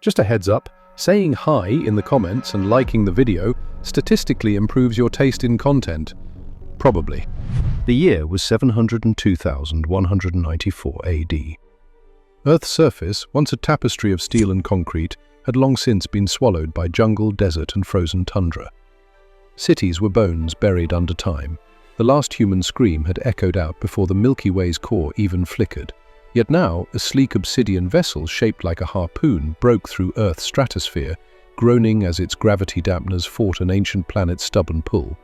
Just a heads up, saying hi in the comments and liking the video statistically improves your taste in content. Probably. The year was 702,194 AD. Earth's surface, once a tapestry of steel and concrete, had long since been swallowed by jungle, desert, and frozen tundra. Cities were bones buried under time. The last human scream had echoed out before the Milky Way's core even flickered. Yet now, a sleek obsidian vessel shaped like a harpoon broke through Earth's stratosphere, groaning as its gravity dampeners fought an ancient planet's stubborn pull.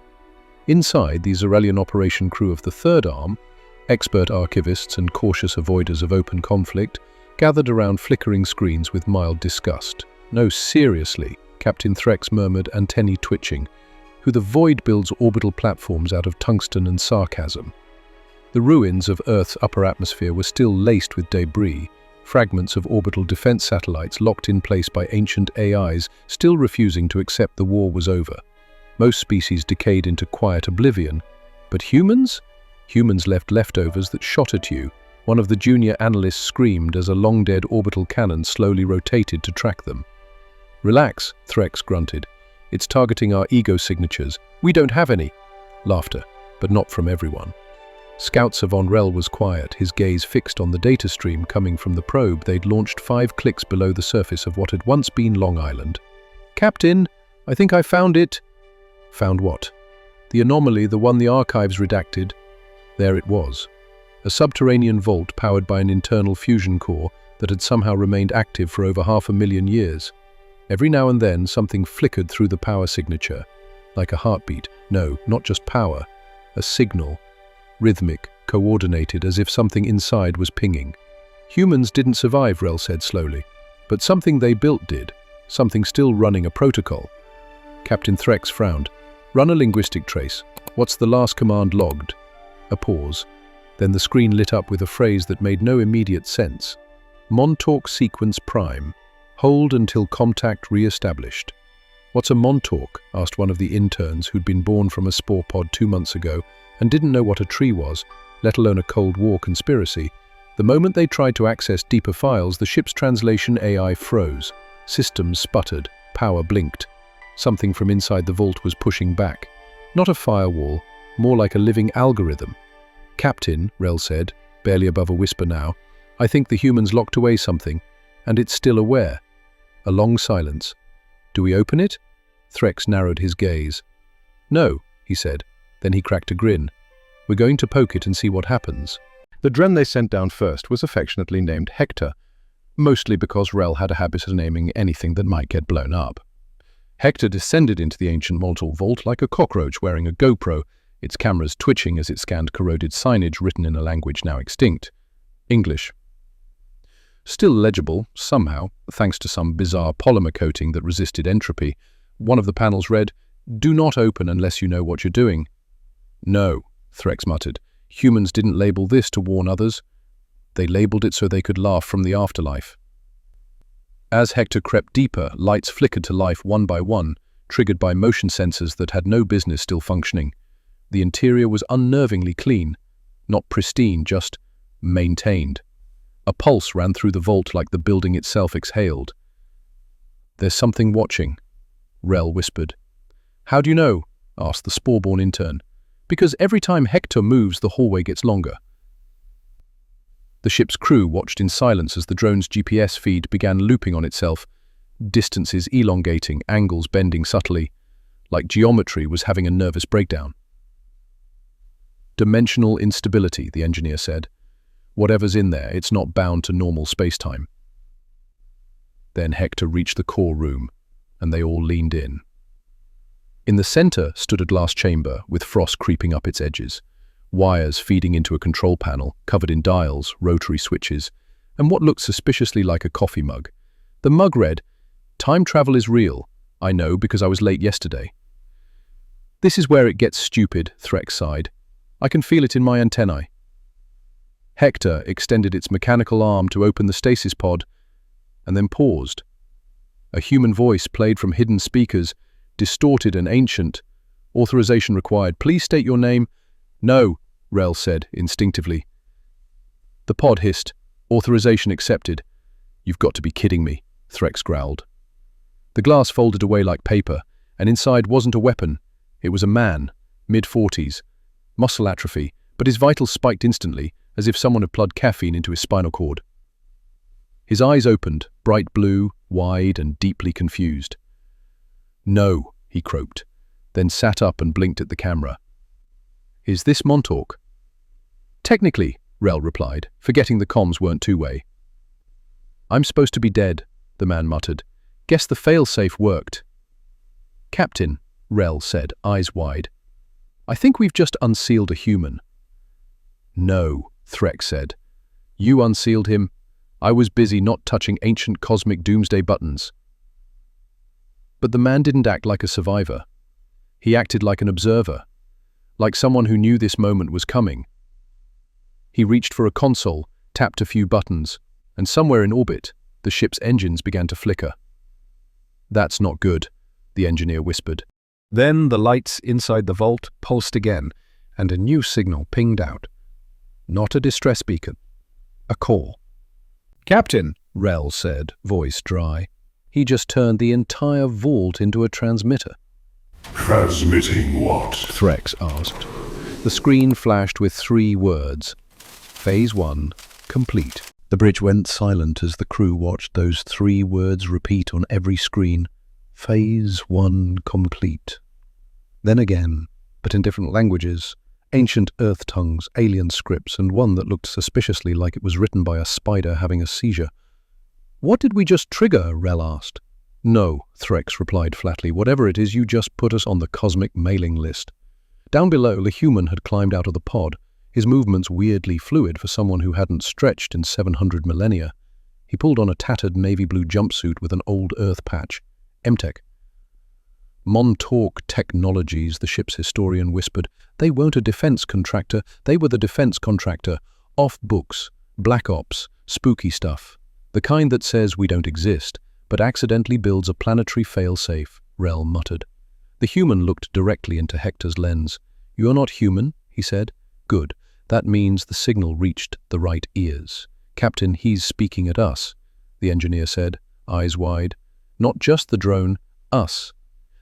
Inside, the Verallian operation crew of the Third Arm, expert archivists and cautious avoiders of open conflict, gathered around flickering screens with mild disgust. "No, seriously," Captain Threx murmured, antennae twitching, "who the void builds orbital platforms out of tungsten and sarcasm." The ruins of Earth's upper atmosphere were still laced with debris, fragments of orbital defense satellites locked in place by ancient AIs still refusing to accept the war was over. Most species decayed into quiet oblivion, but humans? Humans left leftovers that shot at you. One of the junior analysts screamed as a long-dead orbital cannon slowly rotated to track them. "Relax," Threx grunted. "It's targeting our ego signatures. We don't have any." Laughter, but not from everyone. Scout Savon Rel was quiet, his gaze fixed on the data stream coming from the probe they'd launched 5 clicks below the surface of what had once been Long Island. "Captain, I think I found it." "Found what?" "The anomaly, the one the archives redacted." There it was. A subterranean vault powered by an internal fusion core that had somehow remained active for over 500,000 years. Every now and then, something flickered through the power signature, like a heartbeat. No, not just power, a signal. Rhythmic, coordinated, as if something inside was pinging. "Humans didn't survive," Rel said slowly, "but something they built did, something still running a protocol." Captain Threx frowned. "Run a linguistic trace. What's the last command logged?" A pause. Then the screen lit up with a phrase that made no immediate sense. "Montauk sequence prime. Hold until contact re-established." "What's a Montauk?" asked one of the interns who'd been born from a spore pod 2 months ago and didn't know what a tree was, let alone a Cold War conspiracy. The moment they tried to access deeper files, the ship's translation AI froze. Systems sputtered, power blinked. Something from inside the vault was pushing back. Not a firewall, more like a living algorithm. "Captain," Rel said, barely above a whisper now, "I think the humans locked away something, and it's still aware." A long silence. "Do we open it?" Threx narrowed his gaze. "No," he said. Then he cracked a grin. "We're going to poke it and see what happens." The dren they sent down first was affectionately named Hektor, mostly because Rel had a habit of naming anything that might get blown up. Hektor descended into the ancient mortal vault like a cockroach wearing a GoPro, its cameras twitching as it scanned corroded signage written in a language now extinct. English. Still legible, somehow, thanks to some bizarre polymer coating that resisted entropy. One of the panels read, "Do not open unless you know what you're doing." "No," Threx muttered. "Humans didn't label this to warn others. They labeled it so they could laugh from the afterlife." As Hektor crept deeper, lights flickered to life one by one, triggered by motion sensors that had no business still functioning. The interior was unnervingly clean. Not pristine, just maintained. A pulse ran through the vault like the building itself exhaled. "There's something watching," Rel whispered. "How do you know?" asked the spore-born intern. "Because every time Hektor moves, the hallway gets longer." The ship's crew watched in silence as the drone's GPS feed began looping on itself, distances elongating, angles bending subtly, like geometry was having a nervous breakdown. "Dimensional instability," the engineer said. "Whatever's in there, it's not bound to normal space-time." Then Hektor reached the core room, and they all leaned in. In the center stood a glass chamber with frost creeping up its edges, wires feeding into a control panel covered in dials, rotary switches, and what looked suspiciously like a coffee mug. The mug read, "Time travel is real. I know because I was late yesterday." "This is where it gets stupid," Threx sighed. "I can feel it in my antennae." Hektor extended its mechanical arm to open the stasis pod, and then paused. A human voice played from hidden speakers, distorted and ancient. "Authorization required. Please state your name." "No," Rel said instinctively. The pod hissed, "Authorization accepted." "You've got to be kidding me." Threx growled. The glass folded away like paper, and inside wasn't a weapon. It was a man, mid-40s, muscle atrophy, but his vitals spiked instantly, as if someone had plugged caffeine into his spinal cord. His eyes opened, bright blue, wide and deeply confused. "No," he croaked, then sat up and blinked at the camera. "Is this Montauk?" "Technically," Rel replied, forgetting the comms weren't two-way. "I'm supposed to be dead," the man muttered. "Guess the fail-safe worked." "Captain," Rel said, eyes wide. "I think we've just unsealed a human." "No," Threx said. "You unsealed him. I was busy not touching ancient cosmic doomsday buttons." But the man didn't act like a survivor. He acted like an observer, like someone who knew this moment was coming. He reached for a console, tapped a few buttons, and somewhere in orbit, the ship's engines began to flicker. "That's not good," the engineer whispered. Then the lights inside the vault pulsed again, and a new signal pinged out. Not a distress beacon, a call. "Captain," Rel said, voice dry. He just turned the entire vault into a transmitter. "Transmitting what?" Threx asked. The screen flashed with 3 words. Phase 1, complete. The bridge went silent as the crew watched those 3 words repeat on every screen. Phase 1, complete. Then again, but in different languages, ancient Earth tongues, alien scripts, and one that looked suspiciously like it was written by a spider having a seizure. "What did we just trigger?" Rel asked. "No," Threx replied flatly. "Whatever it is, you just put us on the cosmic mailing list." Down below, the human had climbed out of the pod, his movements weirdly fluid for someone who hadn't stretched in 700 millennia. He pulled on a tattered navy blue jumpsuit with an old Earth patch. MTech. "Montauk Technologies," the ship's historian whispered. "They weren't a defense contractor, they were the defense contractor. Off books, black ops, spooky stuff. The kind that says we don't exist, but accidentally builds a planetary failsafe," Rel muttered. The human looked directly into Hektor's lens. "You're not human," he said. "Good. That means the signal reached the right ears." "Captain, he's speaking at us," the engineer said, eyes wide. "Not just the drone, us."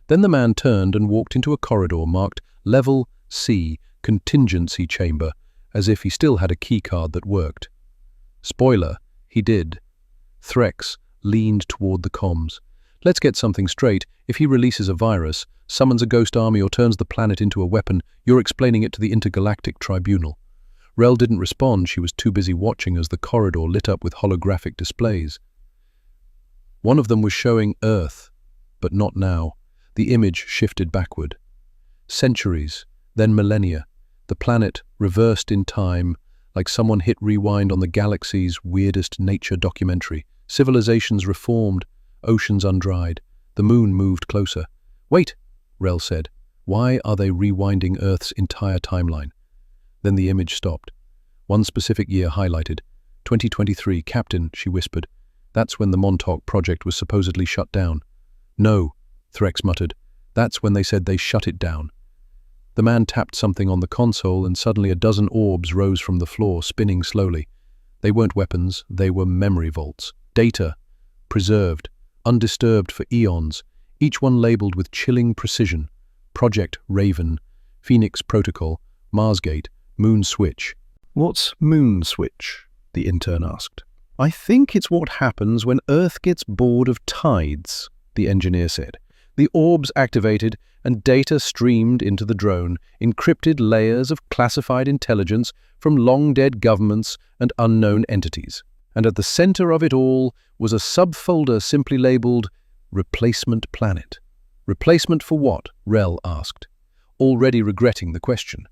Then the man turned and walked into a corridor marked Level C, Contingency Chamber, as if he still had a keycard that worked. Spoiler, he did. Threx leaned toward the comms. "Let's get something straight. If he releases a virus, summons a ghost army or turns the planet into a weapon, you're explaining it to the Intergalactic Tribunal." Rel didn't respond. She was too busy watching as the corridor lit up with holographic displays. One of them was showing Earth, but not now. The image shifted backward. Centuries, then millennia. The planet reversed in time, like someone hit rewind on the galaxy's weirdest nature documentary. Civilizations reformed, oceans undried. The moon moved closer. "Wait," Rel said. "Why are they rewinding Earth's entire timeline?" Then the image stopped. One specific year highlighted. 2023, Captain, she whispered. "That's when the Montauk Project was supposedly shut down." "No," Threx muttered. "That's when they said they shut it down." The man tapped something on the console, and suddenly a dozen orbs rose from the floor, spinning slowly. They weren't weapons, they were memory vaults. Data, preserved, undisturbed for eons, each one labeled with chilling precision. Project Raven, Phoenix Protocol, Marsgate, Moon Switch. "What's Moon Switch?" the intern asked. "I think it's what happens when Earth gets bored of tides," the engineer said. The orbs activated and data streamed into the drone, encrypted layers of classified intelligence from long-dead governments and unknown entities. And at the center of it all was a subfolder simply labeled Replacement Planet. "Replacement for what?" Rel asked, already regretting the question.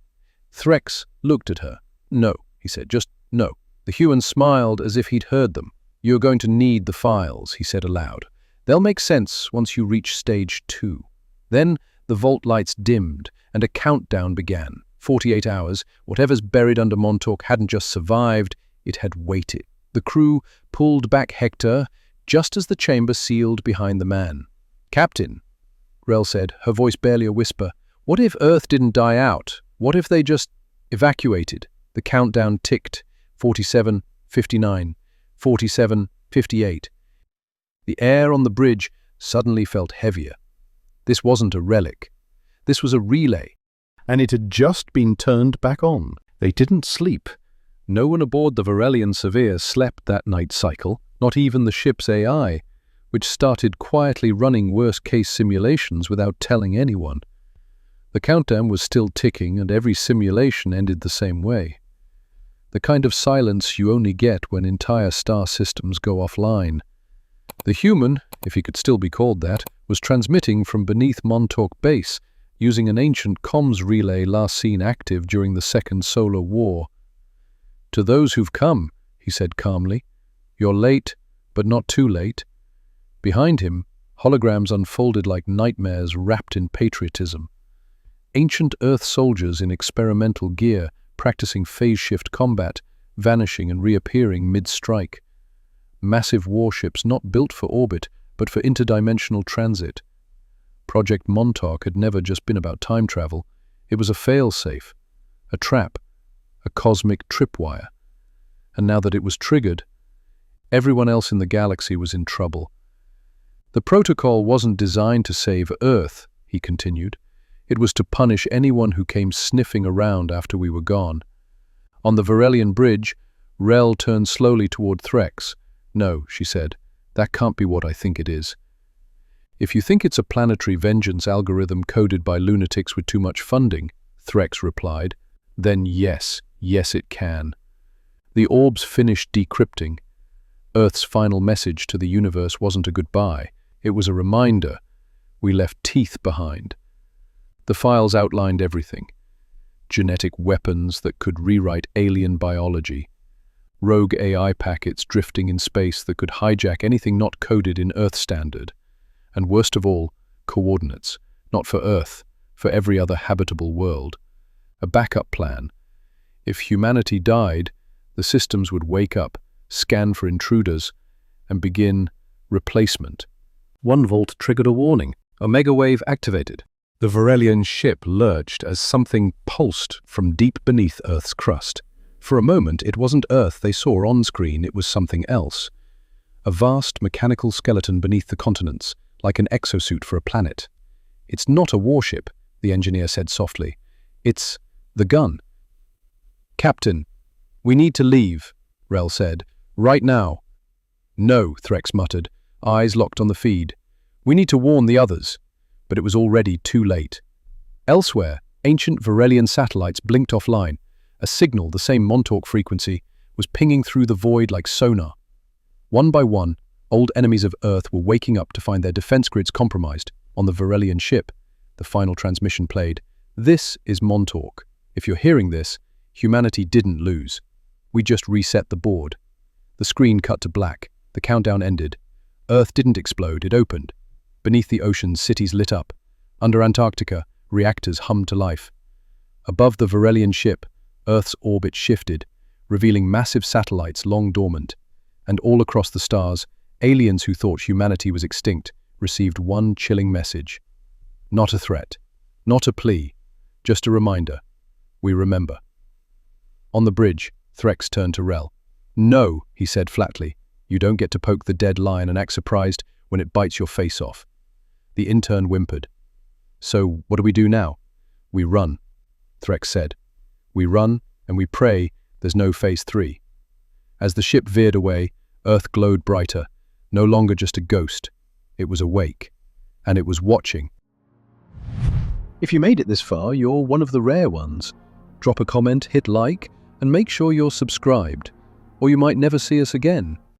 Threx looked at her. "No," he said, "just no." The human smiled as if he'd heard them. "You're going to need the files," he said aloud. "They'll make sense once you reach stage 2. Then the vault lights dimmed and a countdown began. 48 hours, whatever's buried under Montauk hadn't just survived, it had waited. The crew pulled back Hektor just as the chamber sealed behind the man. "Captain," Rel said, her voice barely a whisper, "what if Earth didn't die out? What if they just evacuated?" The countdown ticked. 47, 59, 47, 58. The air on the bridge suddenly felt heavier. This wasn't a relic. This was a relay. And it had just been turned back on. They didn't sleep. No one aboard the Verallian Severe slept that night cycle, not even the ship's AI, which started quietly running worst-case simulations without telling anyone. The countdown was still ticking, and every simulation ended the same way. The kind of silence you only get when entire star systems go offline. The human, if he could still be called that, was transmitting from beneath Montauk Base, using an ancient comms relay last seen active during the Second Solar War. "To those who've come," he said calmly, "you're late, but not too late." Behind him, holograms unfolded like nightmares wrapped in patriotism. Ancient Earth soldiers in experimental gear, practicing phase-shift combat, vanishing and reappearing mid-strike. Massive warships not built for orbit, but for interdimensional transit. Project Montauk had never just been about time travel. It was a fail-safe, a trap, a cosmic tripwire. And now that it was triggered, everyone else in the galaxy was in trouble. "The protocol wasn't designed to save Earth," he continued. "It was to punish anyone who came sniffing around after we were gone." On the Verallian bridge, Rel turned slowly toward Threx. "No," she said, "that can't be what I think it is." "If you think it's a planetary vengeance algorithm coded by lunatics with too much funding," Threx replied, "then yes it can." The orbs finished decrypting. Earth's final message to the universe wasn't a goodbye. It was a reminder. We left teeth behind. The files outlined everything. Genetic weapons that could rewrite alien biology. Rogue AI packets drifting in space that could hijack anything not coded in Earth standard. And worst of all, coordinates. Not for Earth, for every other habitable world. A backup plan. If humanity died, the systems would wake up, scan for intruders, and begin replacement. 1 volt triggered a warning. Omega wave activated. The Verallian ship lurched as something pulsed from deep beneath Earth's crust. For a moment, it wasn't Earth they saw on screen, it was something else. A vast mechanical skeleton beneath the continents, like an exosuit for a planet. "It's not a warship," the engineer said softly. "It's the gun." "Captain, we need to leave," Rel said. "Right now." "No," Threx muttered, eyes locked on the feed. "We need to warn the others." But it was already too late. Elsewhere, ancient Verallian satellites blinked offline. A signal, the same Montauk frequency, was pinging through the void like sonar. One by one, old enemies of Earth were waking up to find their defense grids compromised. On the Verallian ship, the final transmission played, "This is Montauk. If you're hearing this, humanity didn't lose. We just reset the board." The screen cut to black. The countdown ended. Earth didn't explode, it opened. Beneath the oceans, cities lit up. Under Antarctica, reactors hummed to life. Above the Verallian ship, Earth's orbit shifted, revealing massive satellites long dormant. And all across the stars, aliens who thought humanity was extinct received one chilling message. Not a threat, not a plea, just a reminder. We remember. On the bridge, Threx turned to Rel. "No," he said flatly. "You don't get to poke the dead lion and act surprised when it bites your face off." The intern whimpered. "So, what do we do now?" "We run," Threx said. "We run, and we pray there's no Phase 3. As the ship veered away, Earth glowed brighter, no longer just a ghost. It was awake, and it was watching. If you made it this far, you're one of the rare ones. Drop a comment, hit like, and make sure you're subscribed, or you might never see us again.